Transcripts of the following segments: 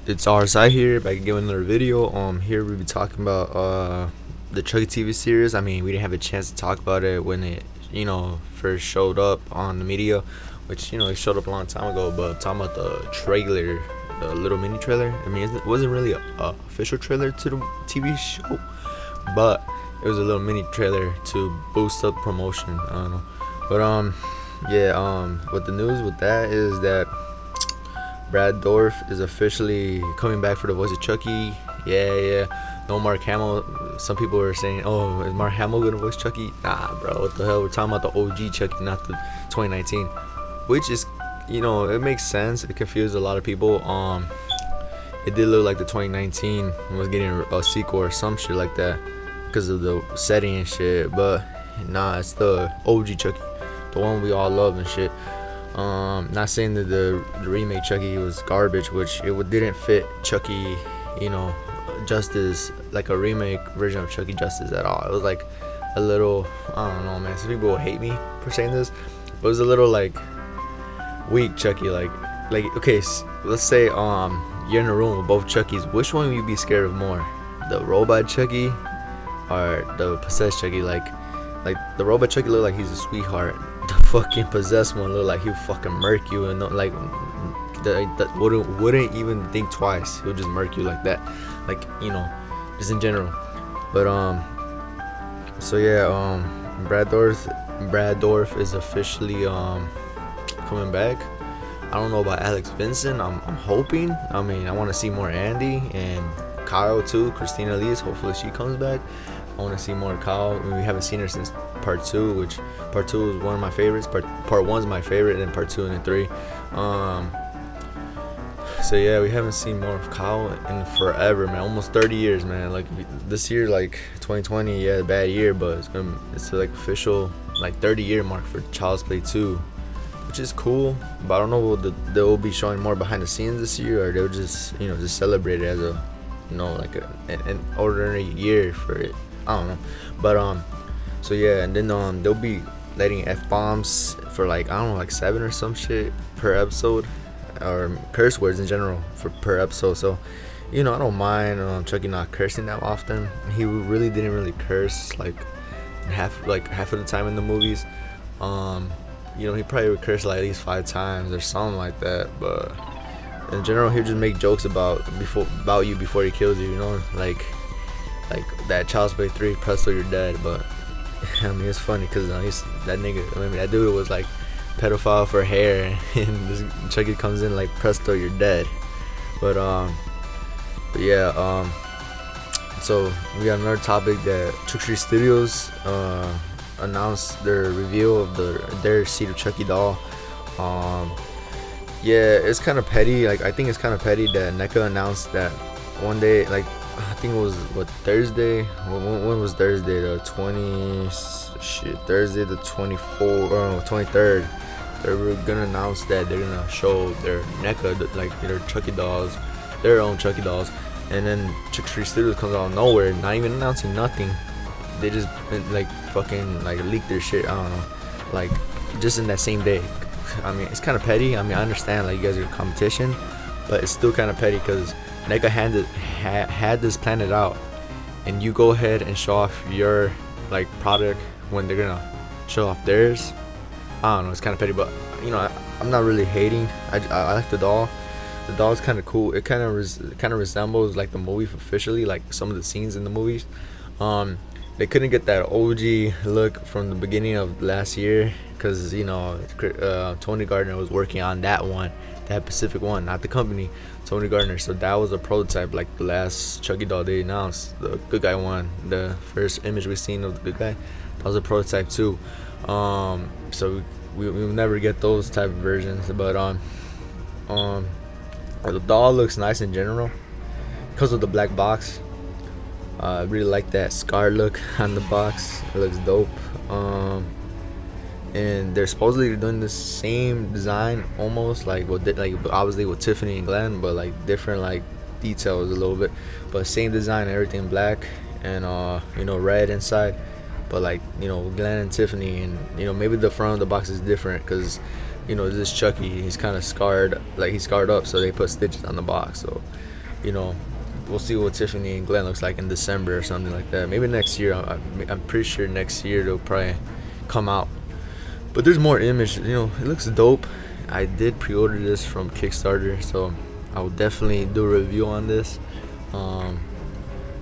It's our side here back again with another video. Here we be talking about the Chucky TV series. I mean, we didn't have a chance to talk about it when it first showed up on the media, which it showed up a long time ago. But talking about the trailer, the little mini trailer. I mean, it wasn't really a official trailer to the TV show, but it was a little mini trailer to boost up promotion. I don't know, but what the news with that is that Brad Dorff is officially coming back for the voice of Chucky. Yeah. No Mark Hamill. Some people were saying, "Oh, is Mark Hamill gonna voice Chucky?" Nah, bro. What the hell? We're talking about the OG Chucky, not the 2019. Which is, it makes sense. It confused a lot of people. It did look like the 2019 was getting a sequel or some shit like that because of the setting and shit. But nah, it's the OG Chucky, the one we all love and shit. Not saying that the remake Chucky was garbage, which it didn't fit Chucky, Justice, like a remake version of Chucky Justice at all. It was like a little, I don't know, man. Some people will hate me for saying this, but it was a little like weak Chucky. Like okay, let's say you're in a room with both Chuckies. Which one would you be scared of more, the robot Chucky or the possessed Chucky? Like the robot Chucky looked like he's a sweetheart. The fucking possessed one looked like he'll fucking murk you, and that wouldn't even think twice. He'll just murk you like that, just in general. But Brad Dorff is officially coming back. I don't know about Alex Vincent. I'm hoping. I mean, I want to see more Andy and Kyle too. Christina Elise. Hopefully she comes back. I want to see more Kyle. I mean, we haven't seen her since part 2, which part 2 is one of my favorites. Part 1's my favorite, and then part 2 and then 3. We haven't seen more of Kyle in forever, man. Almost 30 years, man. Like this year, like 2020, yeah, bad year, but it's like official 30-year mark for Child's Play 2, which is cool. But I don't know they'll be showing more behind the scenes this year, or they'll just celebrate it as a an ordinary year for it. I don't know, but and then they'll be letting F-bombs for 7 or some shit per episode, or curse words in general per episode. So I don't mind Chucky not cursing that often. He really didn't really curse half of the time in the movies. He probably would curse at least 5 times or something like that, but in general he'll just make jokes about you before he kills you, like that Child's Play 3, Presto, you're dead. But I mean, it's funny because that nigga, that dude was like pedophile for hair, and this Chucky comes in like, Presto, you're dead. But so we got another topic that Trick Street Studios announced their reveal of their Seed of Chucky doll. It's kind of petty. I think it's kind of petty that Neca announced that one day, I think it was Thursday. When was Thursday? Thursday the 23rd. They were gonna announce that they're gonna show their NECA, their Chucky dolls, their own Chucky dolls, and then Trick Street Studios comes out of nowhere, not even announcing nothing. They just fucking leaked their shit. I don't know, just in that same day. I mean, it's kind of petty. I mean, I understand you guys are competition, but it's still kind of petty because NECA had this planned out, and you go ahead and show off your product when they're gonna show off theirs. I don't know, it's kind of petty, but I'm not really hating. I like the doll. The doll's kind of cool. It kind of resembles the movie officially, some of the scenes in the movies. They couldn't get that OG look from the beginning of last year because Tony Gardner was working on that Pacific one, not the company, Tony Gardner. So that was a prototype, the last Chucky doll they announced, the good guy one, the first image we seen of the good guy. That was a prototype too. So we'll never get those type of versions. But the doll looks nice in general because of the black box. I really like that scar look on the box. It looks dope. And they're supposedly doing the same design, almost obviously with Tiffany and Glenn, but different details a little bit, but same design, everything black and red inside. But Glenn and Tiffany, and maybe the front of the box is different because this is Chucky. He's kind of scarred, like he's scarred up, so they put stitches on the box. So, you know, we'll see what Tiffany and Glenn looks like in December or something like that. Maybe next year. I'm pretty sure next year they'll probably come out. But there's more image. It looks dope. I did pre-order this from Kickstarter, so I will definitely do a review on this.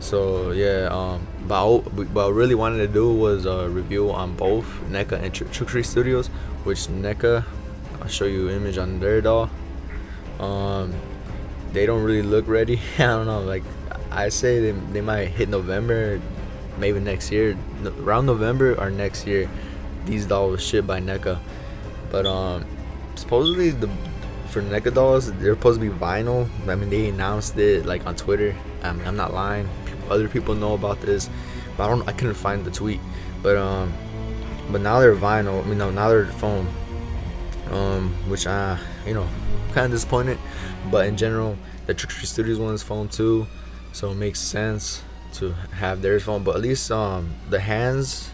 So yeah. But what I really wanted to do was a review on both Neca and Chucky Studios, which Neca, I'll show you an image on their doll. They don't really look ready. I don't know. Like I say, they might hit November, maybe next year, around November or next year. These dolls was shipped by Neca, but supposedly for Neca dolls they're supposed to be vinyl. I mean, they announced it like on Twitter. I'm not lying. Other people know about this, but I couldn't find the tweet. But now they're vinyl. I mean, no, now they're foam. Which kind of disappointed. But in general, the Chucky Studios one is foam too, so it makes sense to have theirs foam. But at least the hands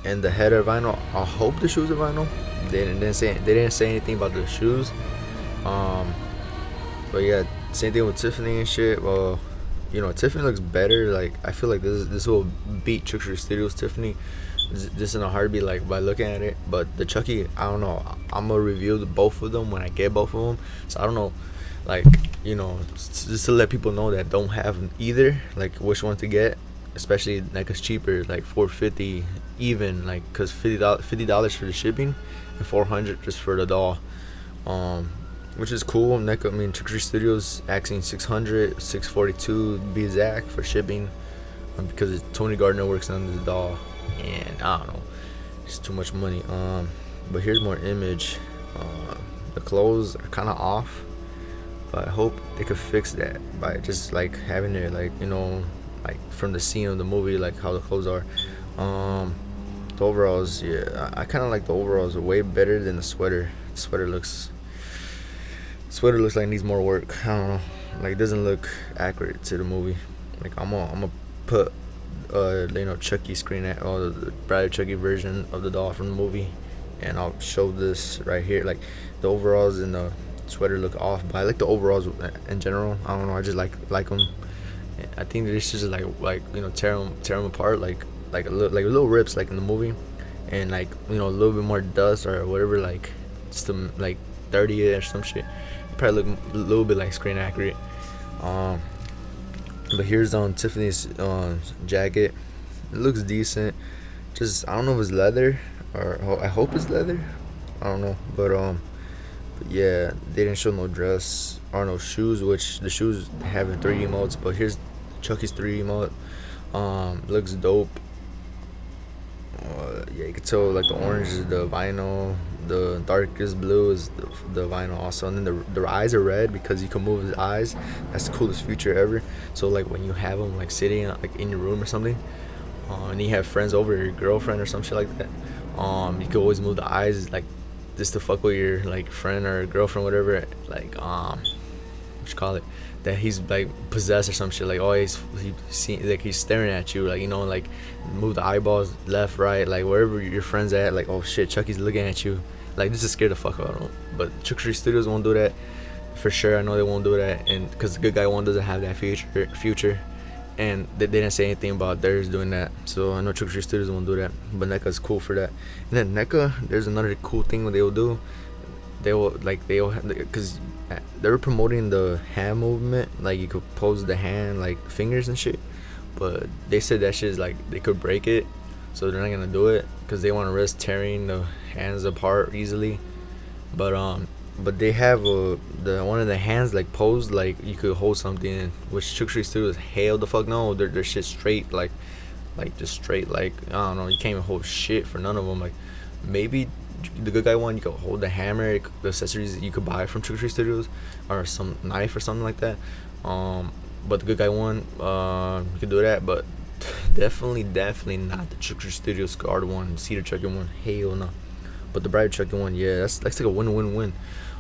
and the head are vinyl. I hope the shoes are vinyl. They didn't say anything about the shoes. But yeah, same thing with Tiffany and shit. Well, Tiffany looks better. Like I feel like this will beat Chucky Studios Tiffany just in a heartbeat, like by looking at it. But the Chucky, I don't know. I'm gonna review both of them when I get both of them. So I don't know, like just to let people know that don't have either, like which one to get. Especially Neca's cheaper, like $450 even, like cause $50 for the shipping and $400 just for the doll. Which is cool. Neca, I mean, Chucky Studios asking $600, $642 to be exact for shipping, because Tony Gardner works on this doll, and I don't know, it's too much money. But here's more image. The clothes are kind of off, but I hope they could fix that by just like having it like like from the scene of the movie, like how the clothes are. The overalls, yeah, I kind of like the overalls way better than the sweater. The sweater looks like it needs more work. I don't know, like it doesn't look accurate to the movie. Like I'm gonna put Chucky screen at the Bride of Chucky version of the doll from the movie, and I'll show this right here. Like the overalls and the sweater look off, but I like the overalls in general. I don't know, I just like them. I think they should just tear them apart, like little rips like in the movie, and like a little bit more dust or whatever, like just to like dirty it or some shit. Probably look a little bit like screen accurate. But here's Tiffany's jacket. It looks decent. Just I don't know if it's leather, or I hope it's leather. I don't know, but yeah, they didn't show no dress or no shoes, which the shoes have 3D modes. But here's Chucky's 3D mode. Looks dope. Yeah, you can tell like the orange is the vinyl, the darkest blue is the vinyl also, and then the eyes are red because you can move his eyes. That's the coolest feature ever. So like when you have them like sitting like in your room or something, and you have friends over, your girlfriend or some shit like that, you can always move the eyes, like just to fuck with your like friend or girlfriend, whatever, like what you call it, that he's like possessed or some shit, like he's staring at you, like like move the eyeballs left, right, like wherever your friend's at, like oh shit, Chucky's looking at you, like this is scare the fuck out of him. But Chucky Studios won't do that for sure. I know they won't do that, and because the Good Guy one doesn't have that future, and they didn't say anything about theirs doing that, so I know Chucky Studios won't do that. But NECA's cool for that. And then NECA, there's another cool thing what they will do. They will because they were promoting the hand movement, like you could pose the hand like fingers and shit, but they said that shit is like they could break it, so they're not gonna do it because they want to risk tearing the hands apart easily. But they have the one of the hands like posed like you could hold something in, which Chucky Studios hell the fuck no, their shit straight, like just straight, like I don't know, you can't even hold shit for none of them. Like maybe the Good Guy one you could hold the hammer, the accessories you could buy from Chucky Studios, or some knife or something like that. But the Good Guy one, you could do that, but definitely not the Chucky Studios scarred one, Cedar Chucky one, hell no. But the Bride Chucky one, yeah, that's like a win-win-win.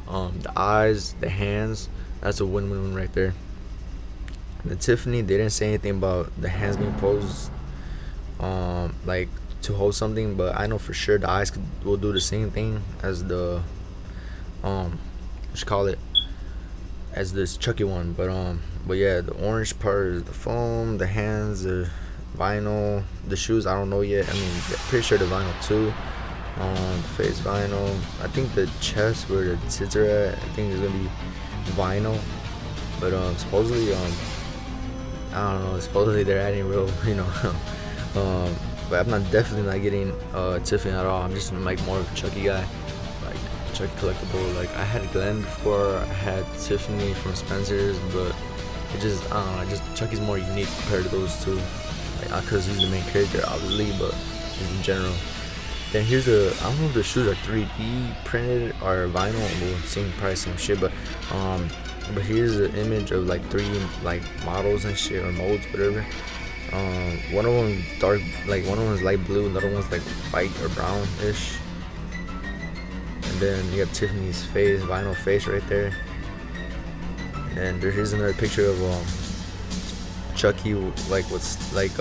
The eyes, the hands, that's a win-win-win right there. The Tiffany, they didn't say anything about the hands being posed like to hold something, but I know for sure the eyes will do the same thing as the what you call it, as this Chucky one. But yeah, the orange part is the foam, the hands, the vinyl, the shoes. I don't know yet. I mean, pretty sure the vinyl too. The face vinyl. I think the chest where the tits are at, I think it's gonna be vinyl. But supposedly I don't know. Supposedly they're adding real, but I'm not definitely not getting Tiffany at all. I'm just like more of a Chucky guy, like Chucky collectible. Like I had Glenn before, I had Tiffany from Spencer's, but it just I don't know. Just Chucky's more unique compared to those two, like because he's the main character, obviously, but just in general. Then here's I don't know if the shoes are 3D printed or vinyl. Well, same price, same shit, but here's an image of like 3 like models and shit, or molds, whatever. One of them dark, like one of them is light blue, another one's like white or brown-ish. And then you have Tiffany's face, vinyl face right there. And here's another picture of Chucky, like what's like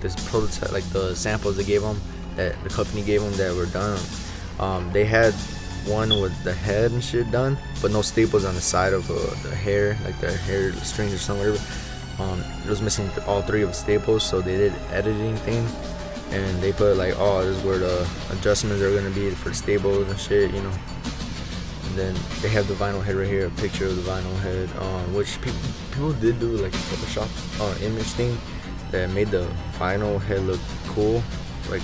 this prototype, like the samples they gave him, that the company gave him that were done. They had one with the head and shit done, but no staples on the side of the hair, like the hair strings or something, whatever. It was missing all 3 of the staples, so they did editing thing, and they put like, oh, this is where the adjustments are gonna be for the staples and shit, And then they have the vinyl head right here, a picture of the vinyl head, which people did do like a Photoshop image thing that made the vinyl head look cool, like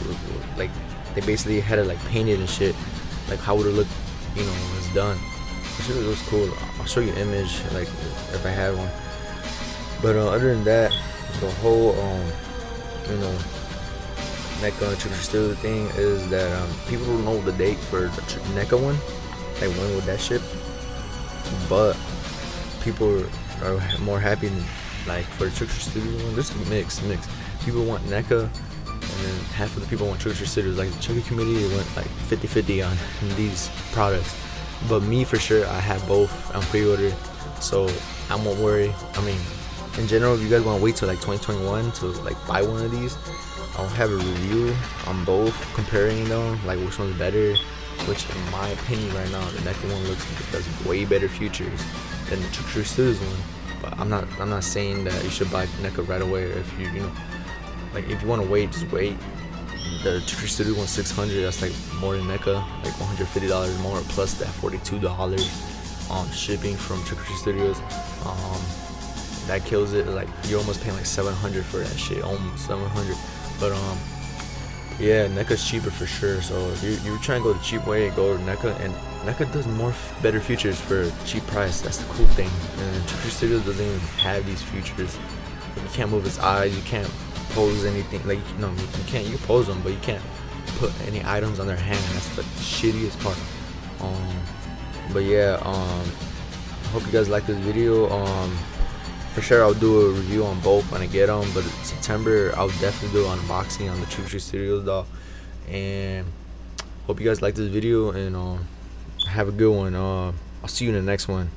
they basically had it like painted and shit, like how would it look, when it's done. It shit looks cool. I'll show you an image, like if I have one. But other than that, the whole Neca Trick or Steal thing is that people don't know the date for the Neca one, like when would that ship. But people are more happy than, like, for the Trick or Steal one. There's a mix. People want Neca, and then half of the people want Trick or Stealers. Like the Chucky community went like 50-50 on these products. But me, for sure, I have both on pre-order, so I won't worry. I mean, in general, if you guys want to wait till like 2021 to like buy one of these, I'll have a review on both, comparing them, like which one's better. Which, in my opinion, right now, the Neca one looks like it does way better features than the Trick or Stealers one. But I'm not saying that you should buy Neca right away. If like if you want to wait, just wait. The Trick or Stealers one's $600. That's like more than Neca, like $150 more, plus that $42 on shipping from Trick or Stealers. That kills it. Like you're almost paying like $700 for that shit, almost $700. But yeah, Neca's cheaper for sure. So if you're trying to go the cheap way, go to Neca, and Neca does better features for a cheap price. That's the cool thing. And Trick or Stealers doesn't even have these features. Like, you can't move his eyes. You can't pose anything. Like you can't. You can pose them, but you can't put any items on their hand. That's the shittiest part. But yeah, I hope you guys like this video. For sure, I'll do a review on both when I get them. But in September, I'll definitely do an unboxing on the Trick or Stealers doll. And hope you guys like this video, and have a good one. I'll see you in the next one.